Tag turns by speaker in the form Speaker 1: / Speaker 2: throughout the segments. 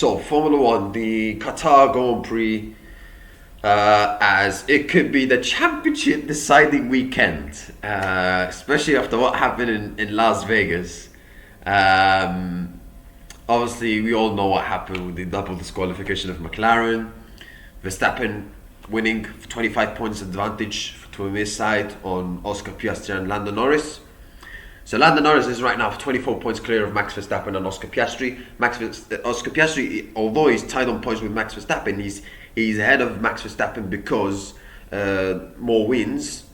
Speaker 1: So, Formula One, the Qatar Grand Prix, as it could be the championship deciding weekend, especially after what happened in Las Vegas. Um, Obviously, we all know what happened with the double disqualification of McLaren. Verstappen winning 25 points advantage to his side on Oscar Piastri and Lando Norris. So Lando Norris is right now 24 points clear of Max Verstappen and Oscar Piastri. Oscar Piastri, although he's tied on points with Max Verstappen, he's ahead of Max Verstappen because more wins.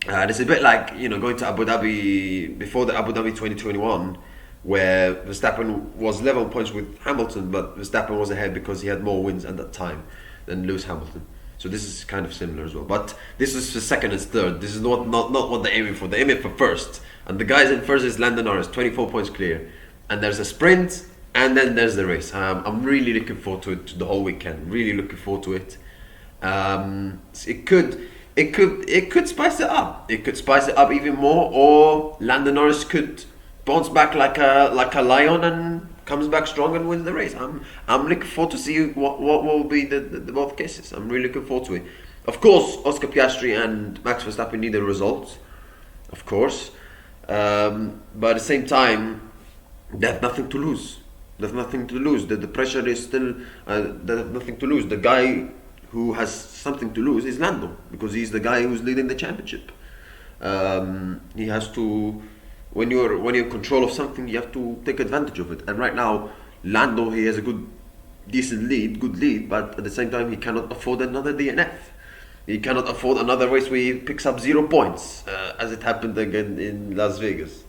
Speaker 1: It's a bit like going to Abu Dhabi before the Abu Dhabi 2021, where Verstappen was level points with Hamilton, but Verstappen was ahead because he had more wins at that time than Lewis Hamilton. So this is kind of similar as well. But this is for second and third. This is not what they're aiming for. They're aiming for first. And the guys in first is Lando Norris, 24 points clear. And there's a sprint, and then there's the race. I'm really looking forward to it the whole weekend. Really looking forward to it. It could spice it up. It could spice it up even more, or Lando Norris could bounce back like a lion and comes back strong and wins the race. I'm looking forward to see what will be the both cases. I'm really looking forward to it. Of course, Oscar Piastri and Max Verstappen need the results, of course, but at the same time, they have nothing to lose. There's nothing to lose. The pressure is still. They have nothing to lose. The guy who has something to lose is Lando, because he's the guy who's leading the championship. He has to. When you're in control of something, you have to take advantage of it. And right now, Lando, he has a good lead, but at the same time, he cannot afford another DNF. He cannot afford another race where he picks up 0 points, as it happened again in Las Vegas.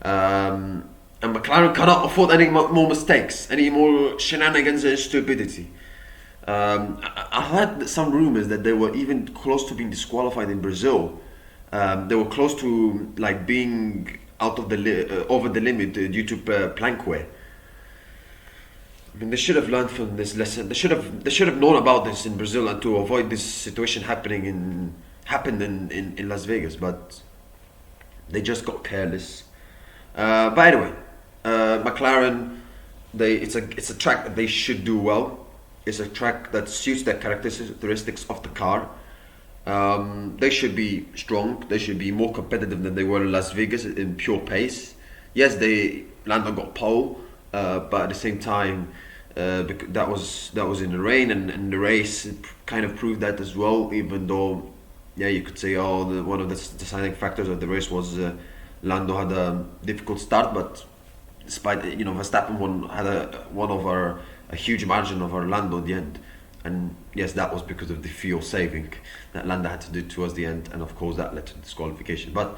Speaker 1: And McLaren cannot afford any more mistakes, any more shenanigans and stupidity. I heard some rumors that they were even close to being disqualified in Brazil. They were close to being out of the over the limit due to plank wear. I mean, they should have learned from this lesson. They should have known about this in Brazil and to avoid this situation happened in Las Vegas. But they just got careless. But anyway, McLaren, it's a track that they should do well. It's a track that suits the characteristics of the car. They should be strong. They should be more competitive than they were in Las Vegas in pure pace. Yes, Lando got pole, but at the same time, that was in the rain, and the race kind of proved that as well. Even though, you could say, one of the deciding factors of the race was Lando had a difficult start, but despite Verstappen had a huge margin over Lando at the end. And yes, that was because of the fuel saving that Lando had to do towards the end, and of course that led to disqualification. But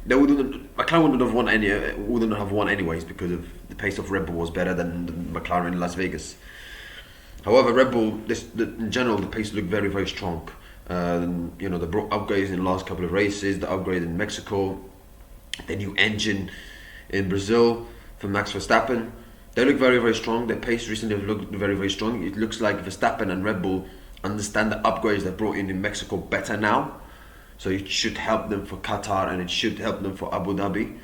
Speaker 1: McLaren wouldn't have won anyways, because of the pace of Red Bull was better than McLaren in Las Vegas. However, Red Bull, in general, the pace looked very, very strong. They brought upgrades in the last couple of races. The upgrade in Mexico, the new engine in Brazil for Max Verstappen. They look very, very strong. Their pace recently looked very, very strong. It looks like Verstappen and Red Bull understand the upgrades they brought in Mexico better now. So it should help them for Qatar, and it should help them for Abu Dhabi.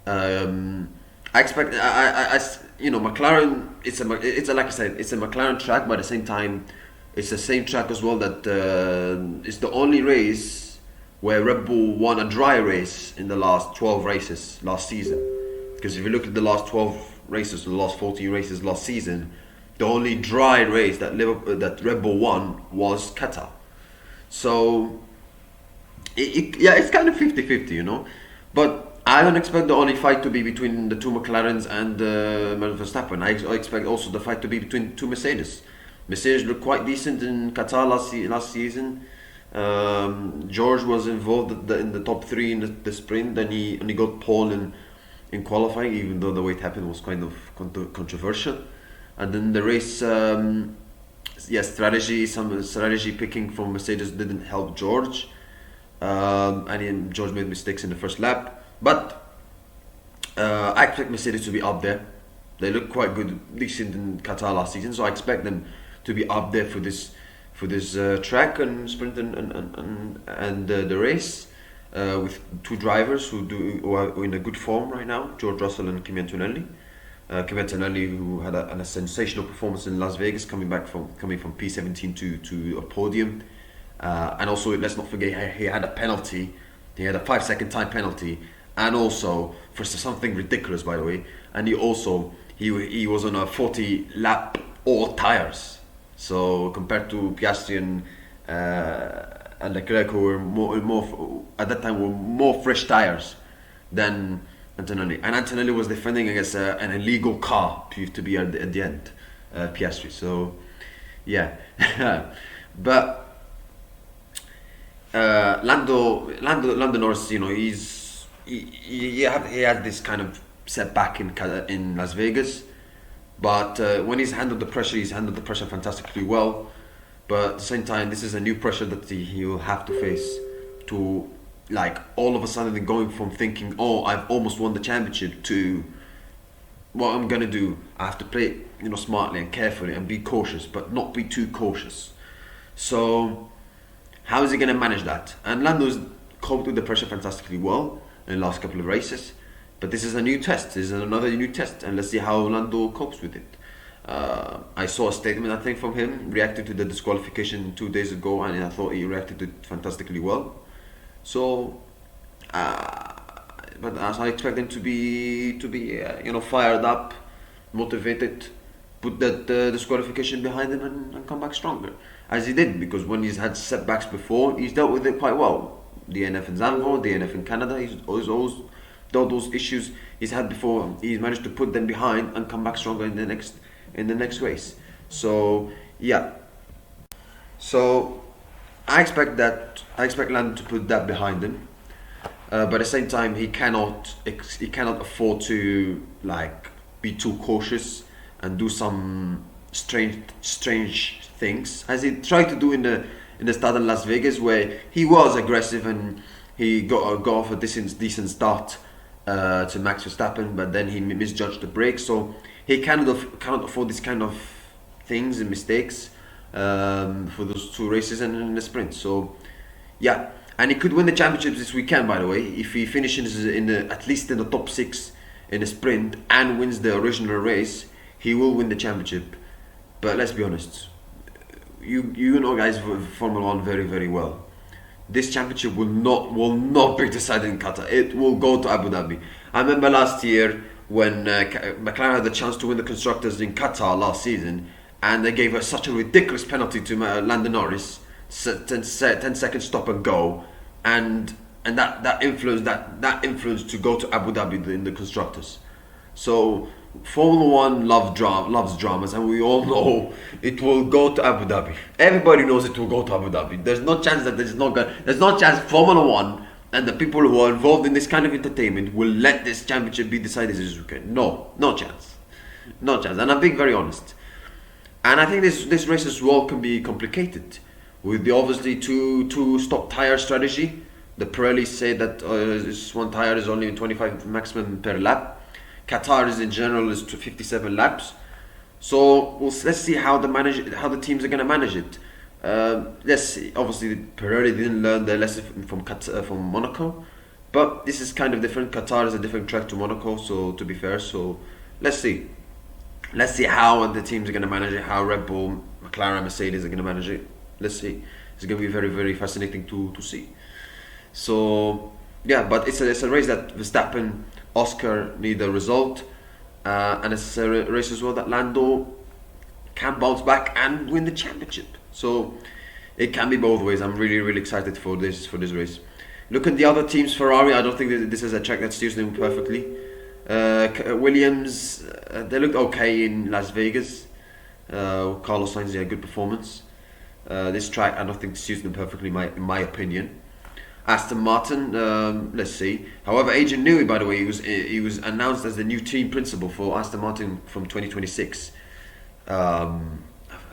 Speaker 1: I expect, McLaren. Like I said, it's a McLaren track, but at the same time, it's the same track as well that it's the only race where Red Bull won a dry race in the last 12 races last season. Because if you look at the last 12 races, the last 14 races last season, the only dry race that Red Bull won was Qatar. So it's kind of 50-50, But I don't expect the only fight to be between the two McLarens and Verstappen. I expect also the fight to be between two Mercedes. Mercedes looked quite decent in Qatar last season. George was involved in the top 3 in the sprint. Then he got pole in qualifying, even though the way it happened was kind of controversial. And then the race, some strategy picking from Mercedes didn't help George. And George made mistakes in the first lap. But I expect Mercedes to be up there. They look quite good, decent in Qatar last season, so I expect them to be up there for this track and sprint and the race. With two drivers who are in a good form right now, George Russell and Kimi Antonelli. Pt2, who had a sensational performance in Las Vegas, coming from P17 to a podium. And also, let's not forget, he had a penalty. He had a 5 second time penalty, and also for something ridiculous, by the way. And he was on a 40 lap all tires. So compared to Piastri and Leclerc, who were more at that time, were more fresh tires than Antonelli. And Antonelli was defending against an illegal car to be at the end, Piastri. So yeah, but Lando Norris, he had this kind of setback in Las Vegas, but when he's handled the pressure fantastically well. But at the same time, this is a new pressure that he will have to face, to like all of a sudden going from thinking, oh, I've almost won the championship, to what I'm gonna do. I have to play smartly and carefully and be cautious, but not be too cautious. So how is he gonna manage that? And Lando's coped with the pressure fantastically well in the last couple of races, but this is a new test. This is another new test, and let's see how Lando copes with it. I saw a statement, I think, from him reacting to the disqualification 2 days ago, and I thought he reacted to it fantastically well. So, but as I expect him to be fired up, motivated, put that disqualification behind him, and come back stronger, as he did, because when he's had setbacks before, he's dealt with it quite well. DNF in Zandvoort, DNF in Canada, he's always dealt those issues he's had before. He's managed to put them behind and come back stronger in the next race. So yeah. So I expect Lando to put that behind him, but at the same time he cannot afford to be too cautious and do some strange things, as he tried to do in the start in Las Vegas, where he was aggressive and he got off a decent start to Max Verstappen, but then he misjudged the brakes. So he cannot afford this kind of things and mistakes for those 2 races and in the sprint. So yeah, and he could win the championships this weekend, by the way, if he finishes at least in the top 6 in the sprint and wins the original race. He will win the championship. But let's be honest, you know guys Formula 1 very, very well. This championship will not be decided in Qatar. It will go to Abu Dhabi. I remember last year when McLaren had the chance to win the constructors in Qatar last season, and they gave such a ridiculous penalty to Lando Norris, 10 seconds stop and go, and that influenced to go to Abu Dhabi in the constructors. So Formula 1 loves dramas, and we all know it will go to Abu Dhabi. Everybody knows it will go to Abu Dhabi. There's no chance that there's no chance Formula 1 and the people who are involved in this kind of entertainment will let this championship be decided this weekend. No chance. And I'm being very honest. And I think this race as well can be complicated with the obviously two stock tire strategy. The Pirelli say that this one tire is only 25 maximum per lap. Qatar is in general is to 57 laps. So let's see how the teams are going to manage it. Let's see. Obviously, Pirelli didn't learn their lesson from Monaco, but this is kind of different. Qatar is a different track to Monaco, so to be fair. So let's see how the teams are going to manage it. How Red Bull, McLaren, Mercedes are going to manage it. Let's see. It's going to be very, very fascinating to see. So yeah, but it's a race that Verstappen, Oscar need a result, and it's a race as well that Lando can bounce back and win the championship. So it can be both ways. I'm really, really excited for this race. Look at the other teams. Ferrari, I don't think that this is a track that suits them perfectly. Williams, they looked okay in Las Vegas. Carlos Sainz had a good performance. This track, I don't think suits them perfectly, in my opinion. Aston Martin, let's see. However, Adrian Newey, by the way, he was announced as the new team principal for Aston Martin from 2026.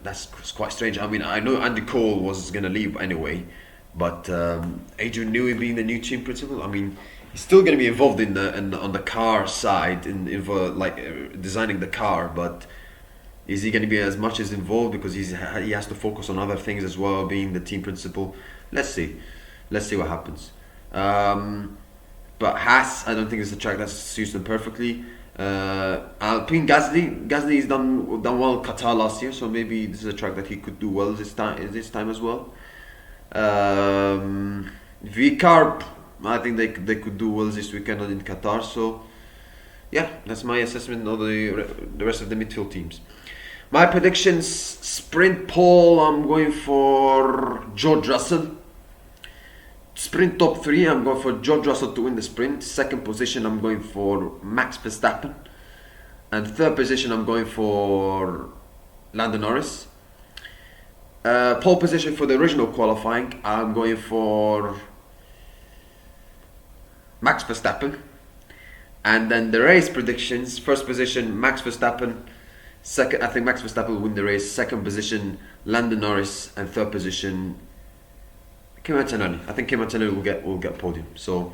Speaker 1: That's quite strange. I mean, I know Andy Cole was going to leave anyway, but Adrian Newey being the new team principal, I mean, he's still going to be involved on the car side, designing the car, but is he going to be as much as involved, because he has to focus on other things as well, being the team principal? Let's see what happens. But Haas, I don't think it's a track that suits them perfectly. Alpine Gasly has done well in Qatar last year, so maybe this is a track that he could do well this time as well. V-Carb, I think they could do well this weekend in Qatar. So yeah, that's my assessment of the rest of the midfield teams. My predictions: sprint pole, I'm going for George Russell. Sprint top 3, I'm going for George Russell to win the sprint. Second position, I'm going for Max Verstappen. And third position, I'm going for Lando Norris. Pole position for the original qualifying, I'm going for Max Verstappen. And then the race predictions: first position, Max Verstappen. Second, I think Max Verstappen will win the race. Second position, Lando Norris. And third position, Kimi Antonelli. I think Kimi Antonelli will get podium. So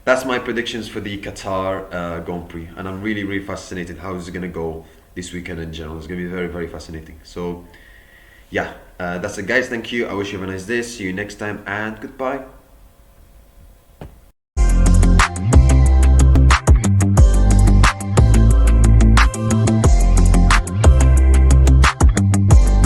Speaker 1: that's my predictions for the Qatar Grand Prix, and I'm really fascinated how it's gonna go this weekend in general. It's gonna be very fascinating. So yeah, that's it, guys. Thank you. I wish you have a nice day. See you next time, and goodbye.